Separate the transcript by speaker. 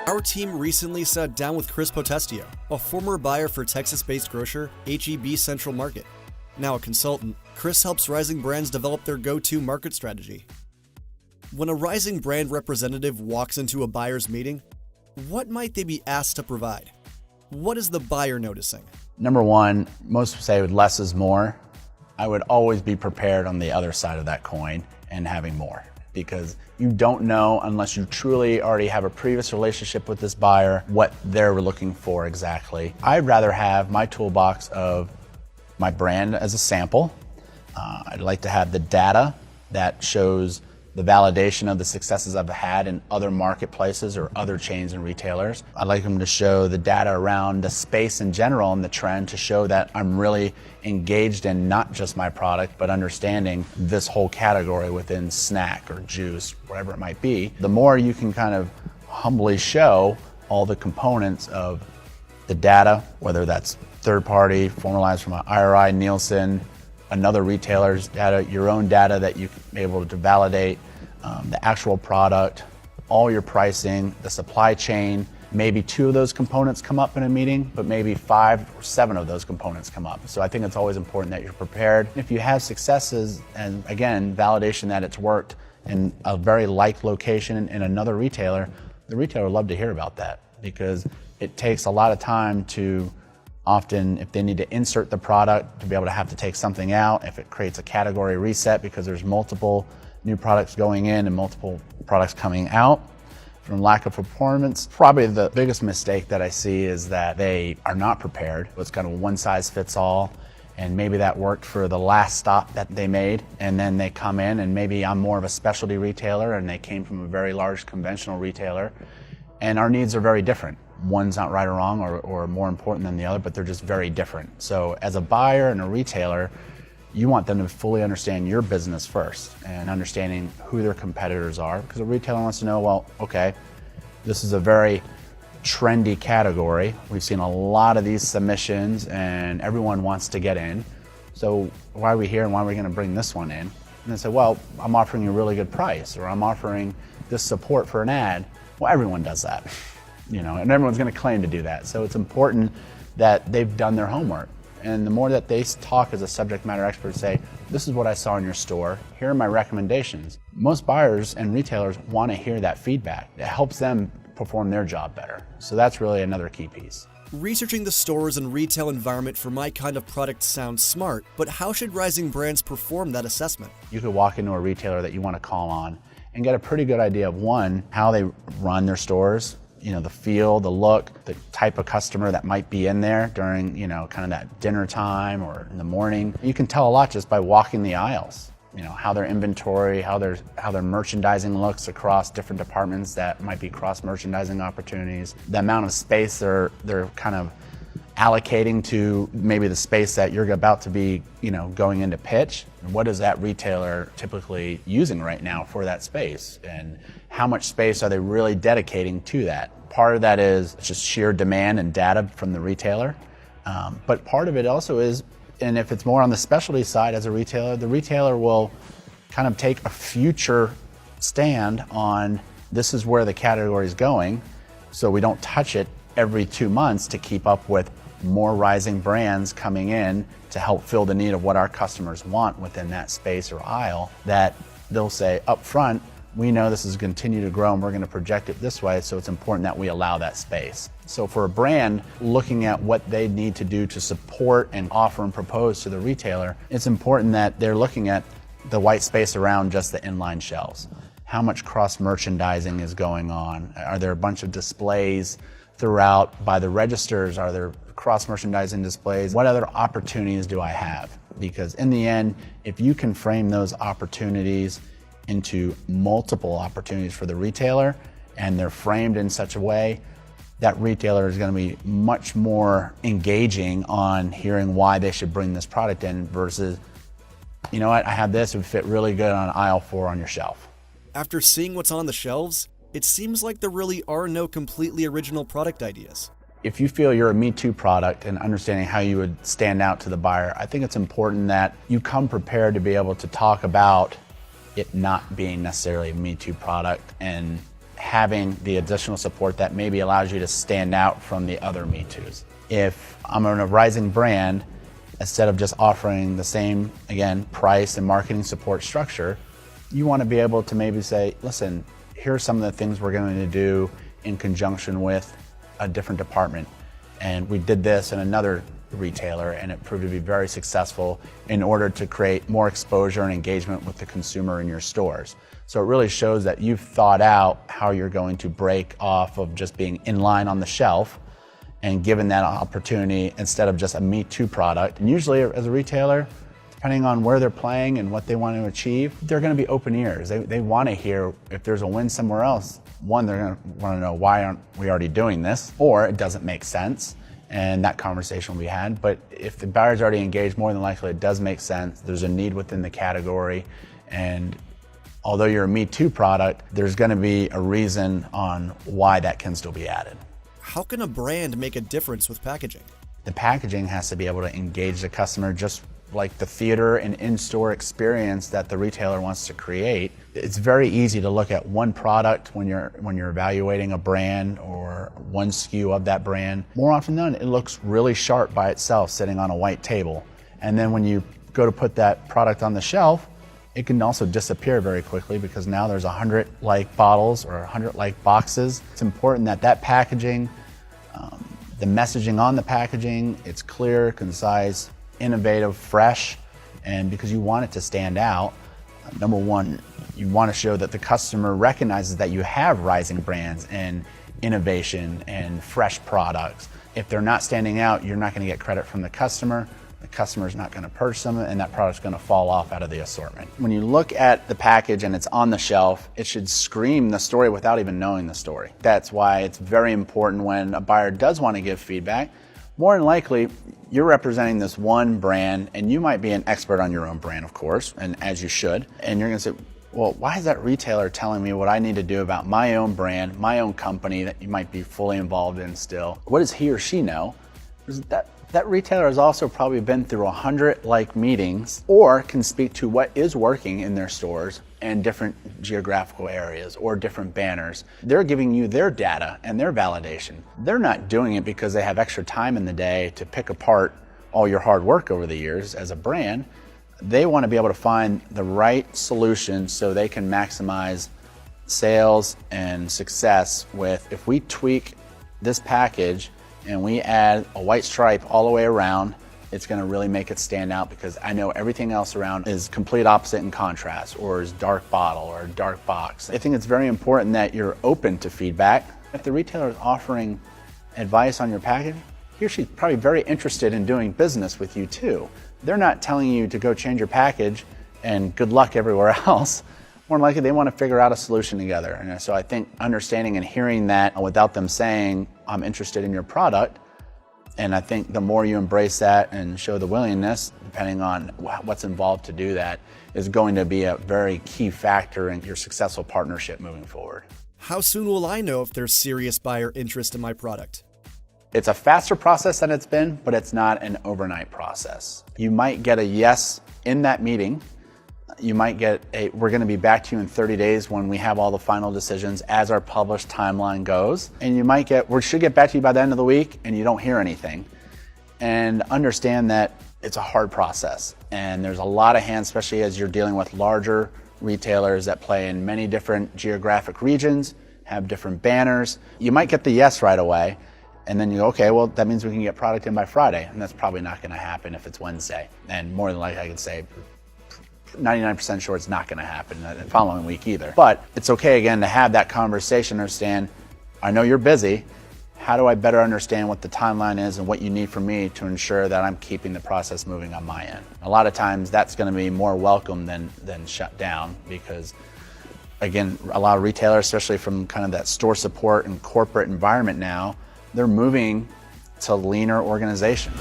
Speaker 1: Our team recently sat down with Chris Potestio, a former buyer for Texas-based grocer H-E-B Central Market. Now a consultant, Chris helps rising brands develop their go-to market strategy. When a rising brand representative walks into a buyer's meeting, what might they be asked to provide? What is the buyer noticing?
Speaker 2: Number one, most say less is more. I would always be prepared on the other side of that coin and having more, because you don't know, unless you truly already have a previous relationship with this buyer, what they're looking for exactly. I'd rather have my toolbox of my brand as a sample. I'd like to have the data that shows the validation of the successes I've had in other marketplaces or other chains and retailers. I'd like them to show the data around the space in general and the trend to show that I'm really engaged in not just my product, but understanding this whole category within snack or juice, whatever it might be. The more you can kind of humbly show all the components of the data, whether that's third party, formalized from an IRI, Nielsen, another retailer's data, your own data that you can be able to validate, the actual product, all your pricing, the supply chain. Maybe 2 of those components come up in a meeting, but maybe 5 or 7 of those components come up. So I think it's always important that you're prepared. If you have successes, and again, validation that it's worked in a very like location in another retailer, the retailer would love to hear about that, because it takes a lot of time to often, if they need to insert the product, to be able to have to take something out, if it creates a category reset because there's multiple new products going in and multiple products coming out. From lack of performance, probably the biggest mistake that I see is that they are not prepared. It's kind of a one size fits all, and maybe that worked for the last stop that they made, and then they come in, and maybe I'm more of a specialty retailer and they came from a very large conventional retailer, and our needs are very different. One's not right or wrong or more important than the other, but they're just very different. So as a buyer and a retailer, you want them to fully understand your business first and understanding who their competitors are, because a retailer wants to know, well, okay, this is a very trendy category. We've seen a lot of these submissions and everyone wants to get in. So why are we here and why are we going to bring this one in? And they say, well, I'm offering you a really good price, or I'm offering this support for an ad. Well, everyone does that, and everyone's going to claim to do that. So it's important that they've done their homework. And the more that they talk as a subject matter expert, say, this is what I saw in your store, here are my recommendations. Most buyers and retailers want to hear that feedback. It helps them perform their job better. So that's really another key piece.
Speaker 1: Researching the stores and retail environment for my kind of product sounds smart, but how should rising brands perform that assessment?
Speaker 2: You could walk into a retailer that you want to call on and get a pretty good idea of, one, how they run their stores, the feel, the look, the type of customer that might be in there during, kind of that dinner time or in the morning. You can tell a lot just by walking the aisles, how their inventory, how their merchandising looks across different departments that might be cross-merchandising opportunities, the amount of space they're kind of allocating to maybe the space that you're about to be, going into pitch. What is that retailer typically using right now for that space? And how much space are they really dedicating to that? Part of that is just sheer demand and data from the retailer. But part of it also is, and if it's more on the specialty side as a retailer, the retailer will kind of take a future stand on, this is where the category is going, so we don't touch it every 2 months to keep up with more rising brands coming in to help fill the need of what our customers want within that space or aisle, that they'll say up front, we know this is going to continue to grow and we're going to project it this way, so it's important that we allow that space. So for a brand looking at what they need to do to support and offer and propose to the retailer, it's important that they're looking at the white space around just the inline shelves. How much cross-merchandising is going on? Are there a bunch of displays throughout by the registers? Are there cross-merchandising displays? What other opportunities do I have? Because in the end, if you can frame those opportunities into multiple opportunities for the retailer, and they're framed in such a way, that retailer is going to be much more engaging on hearing why they should bring this product in versus, you know what, I have this, it would fit really good on aisle 4 on your shelf.
Speaker 1: After seeing what's on the shelves, it seems like there really are no completely original product ideas.
Speaker 2: If you feel you're a Me Too product and understanding how you would stand out to the buyer, I think it's important that you come prepared to be able to talk about it not being necessarily a Me Too product and having the additional support that maybe allows you to stand out from the other Me Too's. If I'm in a rising brand, instead of just offering the same, again, price and marketing support structure, you want to be able to maybe say, listen, here are some of the things we're going to do in conjunction with a different department. And we did this in another retailer and it proved to be very successful in order to create more exposure and engagement with the consumer in your stores. So it really shows that you've thought out how you're going to break off of just being in line on the shelf and given that opportunity instead of just a Me Too product. And usually as a retailer, depending on where they're playing and what they want to achieve, they're going to be open ears. They want to hear if there's a win somewhere else. One, they're going to want to know, why aren't we already doing this? Or it doesn't make sense, and that conversation will be had. But if the buyer's already engaged, more than likely it does make sense. There's a need within the category, and although you're a Me Too product, there's going to be a reason on why that can still be added.
Speaker 1: How can a brand make a difference with packaging?
Speaker 2: The packaging has to be able to engage the customer just like the theater and in-store experience that the retailer wants to create. It's very easy to look at one product when you're evaluating a brand or one SKU of that brand. More often than not, it looks really sharp by itself sitting on a white table. And then when you go to put that product on the shelf, it can also disappear very quickly because now there's 100 like bottles or 100 like boxes. It's important that that packaging, the messaging on the packaging, it's clear, concise, innovative, fresh, and because you want it to stand out, number one, you want to show that the customer recognizes that you have rising brands and innovation and fresh products. If they're not standing out, you're not going to get credit from the customer's not going to purchase them, and that product's going to fall off out of the assortment. When you look at the package and it's on the shelf, it should scream the story without even knowing the story. That's why it's very important when a buyer does want to give feedback. More than likely, you're representing this one brand, and you might be an expert on your own brand, of course, and as you should, and you're going to say, well, why is that retailer telling me what I need to do about my own brand, my own company that you might be fully involved in still? What does he or she know? That retailer has also probably been through 100 like meetings or can speak to what is working in their stores and different geographical areas or different banners. They're giving you their data and their validation. They're not doing it because they have extra time in the day to pick apart all your hard work over the years as a brand. They want to be able to find the right solution so they can maximize sales and success with, if we tweak this package and we add a white stripe all the way around, it's going to really make it stand out because I know everything else around is complete opposite in contrast, or is dark bottle or dark box. I think it's very important that you're open to feedback. If the retailer is offering advice on your package, he or she's probably very interested in doing business with you too. They're not telling you to go change your package and good luck everywhere else. More than likely, they want to figure out a solution together. And so I think understanding and hearing that without them saying, I'm interested in your product, and I think the more you embrace that and show the willingness, depending on what's involved to do that, is going to be a very key factor in your successful partnership moving forward.
Speaker 1: How soon will I know if there's serious buyer interest in my product?
Speaker 2: It's a faster process than it's been, but it's not an overnight process. You might get a yes in that meeting. You might get we're going to be back to you in 30 days when we have all the final decisions as our published timeline goes. And you might get, we should get back to you by the end of the week, and you don't hear anything. And understand that it's a hard process. And there's a lot of hands, especially as you're dealing with larger retailers that play in many different geographic regions, have different banners. You might get the yes right away. And then you go, okay, well, that means we can get product in by Friday. And that's probably not going to happen if it's Wednesday. And more than likely, I could say 99% sure it's not going to happen the following week either. But it's okay, again, to have that conversation, understand, I know you're busy. How do I better understand what the timeline is and what you need from me to ensure that I'm keeping the process moving on my end? A lot of times that's going to be more welcome than shut down because, again, a lot of retailers, especially from kind of that store support and corporate environment now, they're moving to leaner organizations.